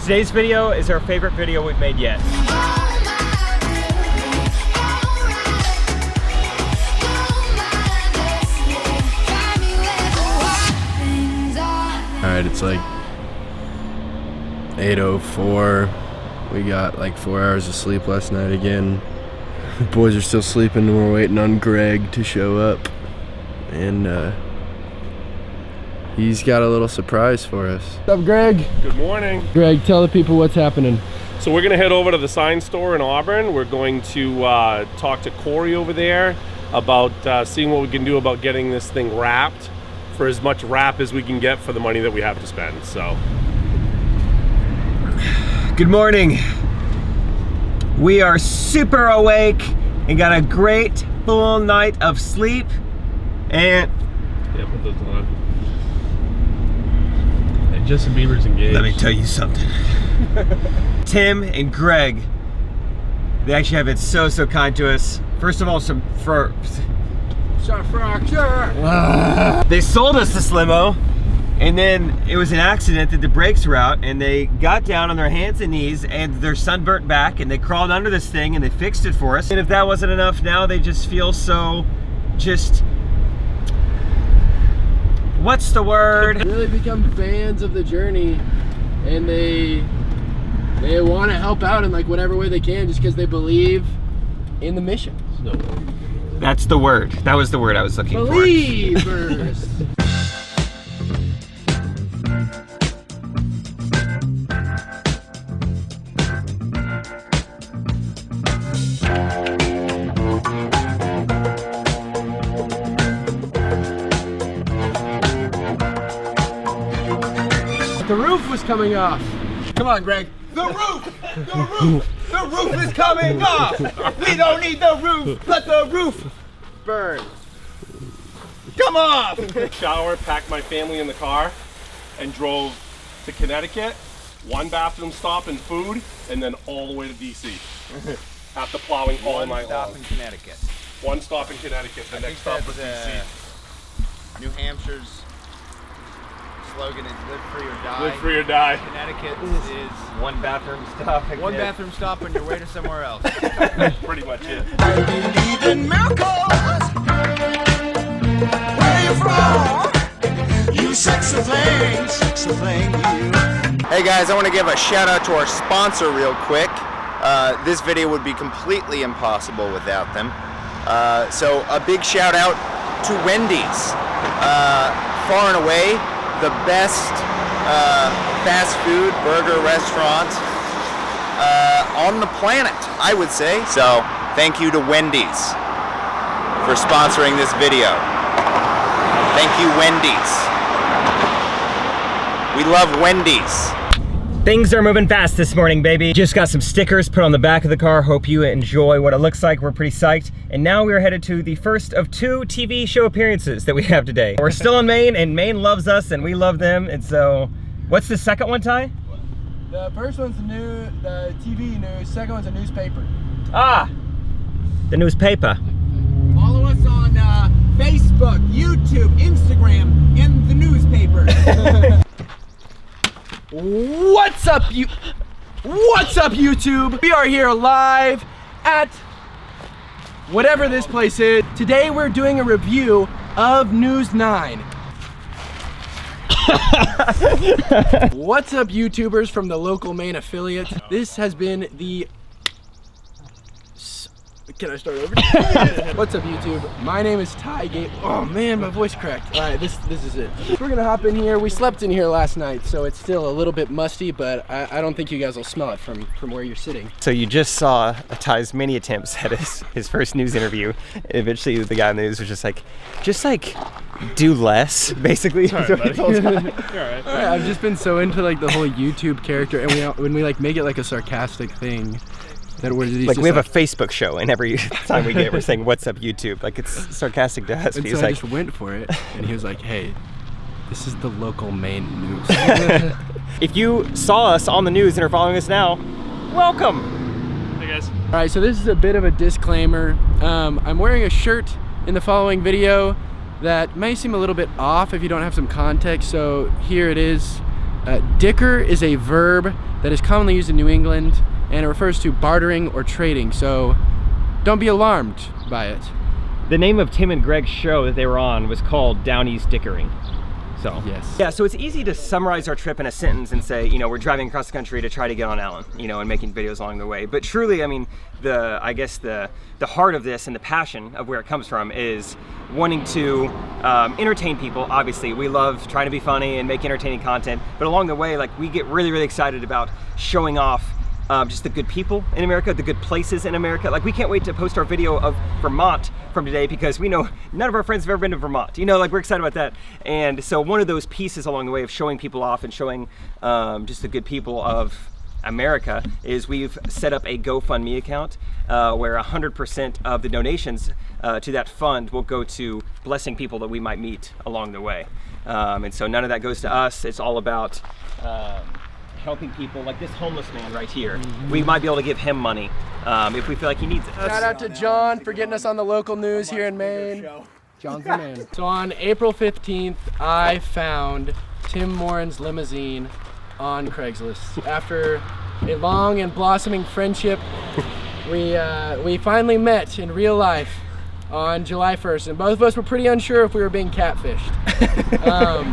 Today's video is our favorite video we've made yet. Alright, it's like 8:04. We got like 4 hours of sleep last night again. The boys are still sleeping and we're waiting on Greg to show up. And he's got a little surprise for us. What's up, Greg? Good morning. Greg, tell the people what's happening. So we're gonna head over to the sign store in Auburn. We're going to talk to Corey over there about seeing what we can do about getting this thing wrapped for as much wrap as we can get for the money that we have to spend, so. Good morning. We are super awake and got a great full night of sleep. And Yeah, put those on. And Justin Bieber's engaged. let me tell you something. Tim and Greg, they actually have been so kind to us. First of all, they sold us this limo, and then it was an accident that the brakes were out, and they got down on their hands and knees and their sunburnt back, and they crawled under this thing and they fixed it for us. And if that wasn't enough, now they just feel so what's the word? Really become fans of the journey, and they want to help out in like whatever way they can, just because they believe in the mission. That's the word. That was the word I was looking for. Believers. The roof was coming off. Come on, Greg. The roof! The roof! The roof is coming off! We don't need the roof! Let the roof burn! Come off! Shower, packed my family in the car, and drove to Connecticut. 1 bathroom stop and food, and then all the way to DC. After plowing all night long. 1 stop in Connecticut. 1 stop in Connecticut. The next stop was DC. New Hampshire's slogan is "Live free or die." Live free or die. Connecticut is 1 bathroom stop. 1 bathroom stop on your way to somewhere else. Pretty much it. I believe in miracles. Where you from? You sexy thing, you. Hey guys, I want to give a shout out to our sponsor real quick. This video would be completely impossible without them. So a big shout out to Wendy's. Far and away the best fast food burger restaurant on the planet, I would say. So thank you to Wendy's for sponsoring this video. Thank you, Wendy's. We love Wendy's. Things are moving fast this morning, baby. Just got some stickers put on the back of the car. Hope you enjoy what it looks like. We're pretty psyched. And now we are headed to the first of 2 TV show appearances that we have today. We're still in Maine, and Maine loves us, and we love them. And so, what's the second one, Ty? The first one's the TV news. Second one's a newspaper. Ah, the newspaper. Follow us on Facebook, YouTube, Instagram, and the newspaper. What's up, YouTube? We are here live at whatever this place is. Today we're doing a review of News 9. What's up, YouTubers from the local Maine affiliate? This has been the... Can I start over? What's up, YouTube? My name is Ty Gate. Oh man, my voice cracked. All right, this is it. We're gonna hop in here. We slept in here last night, so it's still a little bit musty, but I don't think you guys will smell it from where you're sitting. So you just saw Ty's many attempts at his first news interview. Eventually the guy in the news was just like, do less, basically. All right, buddy. You're all right. I've just been so into like the whole YouTube character, and when we like make it like a sarcastic thing, that like we have a Facebook show, and every time we get it, we're saying, "What's up, YouTube?" Like it's sarcastic to us. And so I just went for it, and he was like, "Hey, this is the local Maine news." If you saw us on the news and are following us now, welcome. Hey guys. All right, so this is a bit of a disclaimer. I'm wearing a shirt in the following video that may seem a little bit off if you don't have some context. So here it is. Dicker is a verb that is commonly used in New England, and it refers to bartering or trading, so don't be alarmed by it. The name of Tim and Greg's show that they were on was called Downey's Dickering. So Yes. yeah, so it's easy to summarize our trip in a sentence and say, you know, we're driving across the country to try to get on Allen, you know, and making videos along the way. But truly, I mean, I guess the heart of this and the passion of where it comes from is wanting to entertain people. Obviously, we love trying to be funny and make entertaining content, but along the way, like, we get really, really excited about showing off just the good people in America, the good places in America. Like, we can't wait to post our video of Vermont from today because we know none of our friends have ever been to Vermont. You know, like, we're excited about that. And so one of those pieces along the way of showing people off and showing just the good people of America is we've set up a GoFundMe account where 100% of the donations to that fund will go to blessing people that we might meet along the way. And so none of that goes to us. It's all about helping people, like this homeless man right here. We might be able to give him money if we feel like he needs it. Shout out to John for getting us on the local news here in Maine. John's the man. So on April 15th, I found Tim Morin's limousine on Craigslist. After a long and blossoming friendship, we finally met in real life on July 1st, and both of us were pretty unsure if we were being catfished.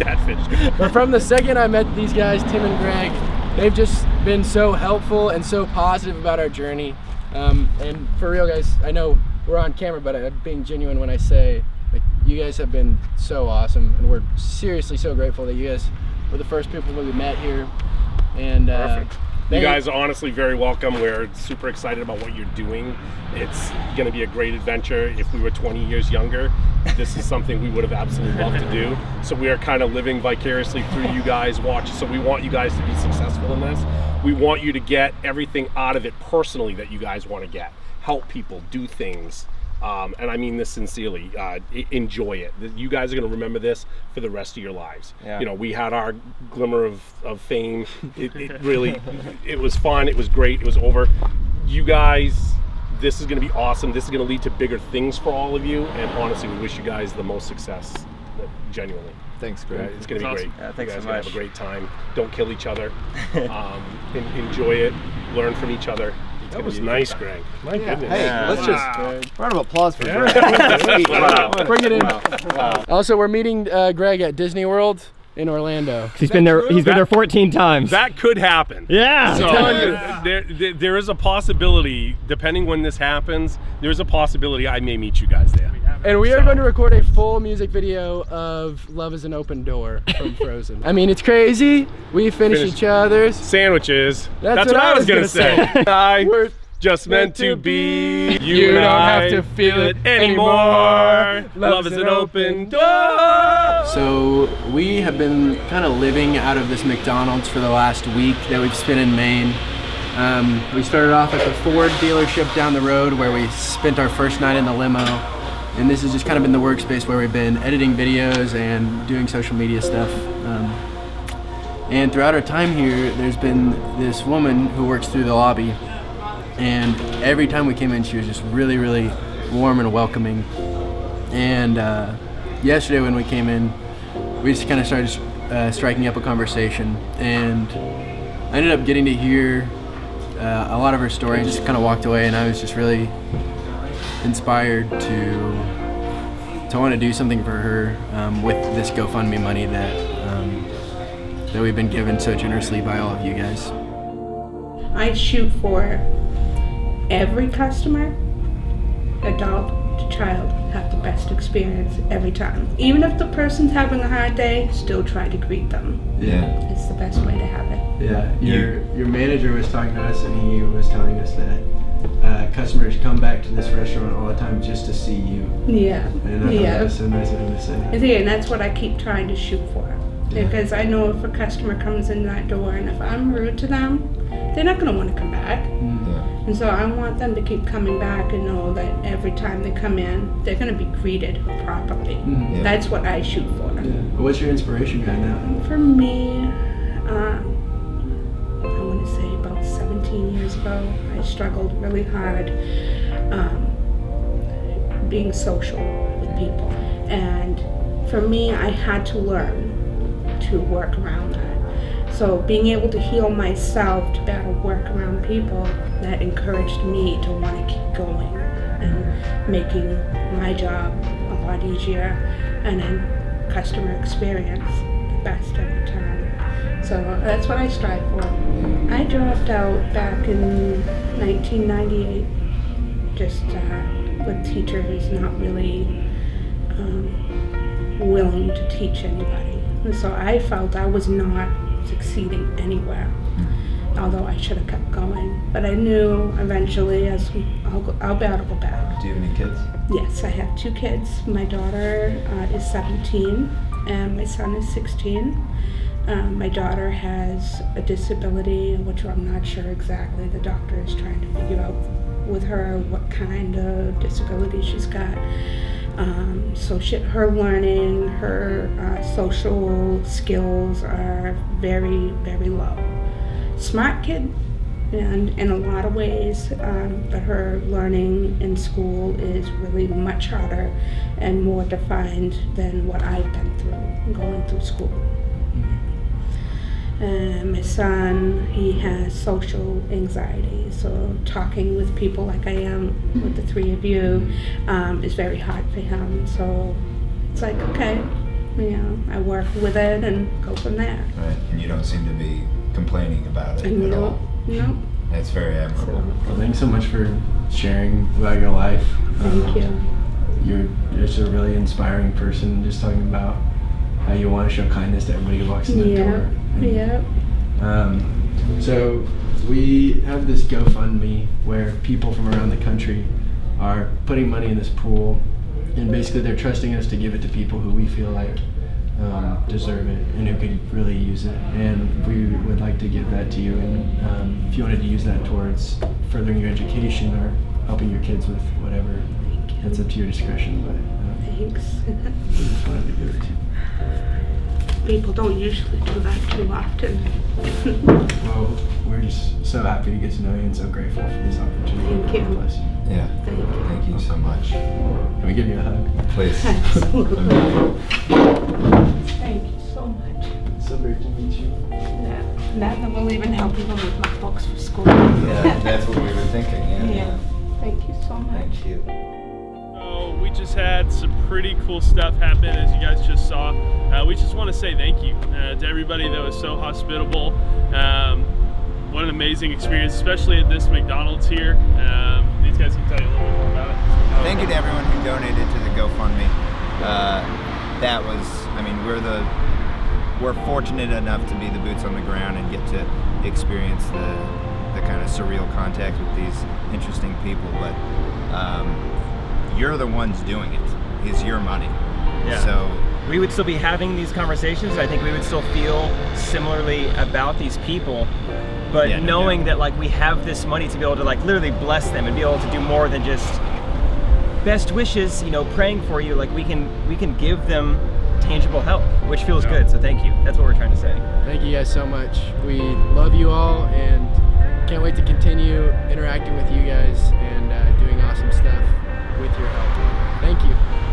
Catfish. But from the second I met these guys, Tim and Greg, they've just been so helpful and so positive about our journey. And for real, guys, I know we're on camera, but I'm being genuine when I say, like, you guys have been so awesome, and we're seriously so grateful that you guys were the first people that we met here. And Perfect. You guys are honestly very welcome. We're super excited about what you're doing. It's going to be a great adventure. If we were 20 years younger, this is something we would have absolutely loved to do. So we are kind of living vicariously through you guys watching. So we want you guys to be successful in this. We want you to get everything out of it personally that you guys want to get. Help people, do things. And I mean this sincerely. Enjoy it. You guys are going to remember this for the rest of your lives. Yeah. You know, we had our glimmer of fame. It really, it was fun. It was great. It was over. You guys, this is going to be awesome. This is going to lead to bigger things for all of you. And honestly, we wish you guys the most success. Genuinely. Thanks, Greg. It's going to be great. Yeah, you thanks guys so are going to much. have a great time. Don't kill each other. Enjoy it. Learn from each other. That was nice, Greg. My goodness. Hey, let's just round of applause for Greg. Wow. bring it in. Also, we're meeting Greg at Disney World in Orlando. He's been there. He's been there 14 times. That could happen. Yeah. So there is a possibility, depending when this happens, there's a possibility I may meet you guys there. And we are going to record a full music video of Love is an Open Door from Frozen. I mean, it's crazy. We finish each other's. Sandwiches. That's what I was gonna gonna say. I We're just meant to be. You and don't I have to feel it anymore. Love is an open door. So we have been kind of living out of this McDonald's for the last week that we've spent in Maine. We started off at the Ford dealership down the road where we spent our first night in the limo. And this has just kind of been the workspace where we've been editing videos and doing social media stuff. And throughout our time here, there's been this woman who works through the lobby. And every time we came in, she was just really, really warm and welcoming. And yesterday when we came in, we just kind of started striking up a conversation. And I ended up getting to hear a lot of her story and just kind of walked away, and I was just really inspired to want to do something for her with this GoFundMe money that we've been given so generously by all of you guys. I shoot for every customer, adult to child, have the best experience every time. Even if the person's having a hard day, still try to greet them. Yeah. It's the best way to have it. Yeah. Your manager was talking to us, and he was telling us that customers come back to this restaurant all the time just to see you. Yeah. And I thought that was so nice of him to say. And that's what I keep trying to shoot for. Yeah. Because I know if a customer comes in that door and if I'm rude to them, they're not going to want to come back. Mm-hmm. And so I want them to keep coming back and know that every time they come in, they're going to be greeted properly. Mm-hmm. That's what I shoot for. Yeah. What's your inspiration right now? For me, I want to say about 17 years ago, I struggled really hard being social with people. And for me, I had to learn to work around that. So being able to heal myself to be able to work around people, that encouraged me to want to keep going and making my job a lot easier and then customer experience the best every time. So that's what I strive for. I dropped out back in 1998 just with teachers not really willing to teach anybody. And so I felt I was not succeeding anywhere, although I should have kept going. But I knew eventually I'll be able to go back. Do you have any kids? Yes, I have 2 kids. My daughter is 17 and my son is 16. My daughter has a disability, which I'm not sure exactly. The doctor is trying to figure out with her what kind of disability she's got. So her learning, her social skills are very, very low. Smart kid in a lot of ways, but her learning in school is really much harder and more defined than what I've been through going through school. My son, he has social anxiety, so talking with people like I am with the 3 of you is very hard for him. So it's like, okay, I work with it and go from there. Right, and you don't seem to be complaining about it at all. No. That's very admirable. Well, thanks so much for sharing about your life. Thank you. You're just a really inspiring person, just talking about how you want to show kindness to everybody who walks in the door. Yeah. So we have this GoFundMe where people from around the country are putting money in this pool, and basically they're trusting us to give it to people who we feel like deserve it and who could really use it. And we would like to give that to you. And if you wanted to use that towards furthering your education or helping your kids with whatever, that's up to your discretion. But Thanks. we just wanted to give it to you. People don't usually do that too often. Well, we're just so happy to get to know you and so grateful for this opportunity. Thank you. Bless you. Yeah, thank you so much. Can we give you a hug? Please. Absolutely. Thank you so much. It's so great to meet you. Now that we'll even help even with my books for school. Yeah, that's what we were thinking. Yeah. Thank you so much. Thank you. So we just had some pretty cool stuff happen, as you guys just saw. We just want to say thank you to everybody that was so hospitable. What an amazing experience, especially at this McDonald's here. These guys can tell you a little bit more about it. Thank you to everyone who donated to the GoFundMe. That was, I mean, we're fortunate enough to be the boots on the ground and get to experience the kind of surreal contact with these interesting people. But you're the ones doing it. It's your money. Yeah. So we would still be having these conversations. I think we would still feel similarly about these people, but Yeah, no knowing doubt. that like we have this money to be able to like literally bless them and be able to do more than just best wishes, praying for you. Like we can give them tangible help, which feels good. So thank you. That's what we're trying to say. Thank you guys so much. We love you all and can't wait to continue interacting with you guys and doing awesome stuff with your help. Thank you.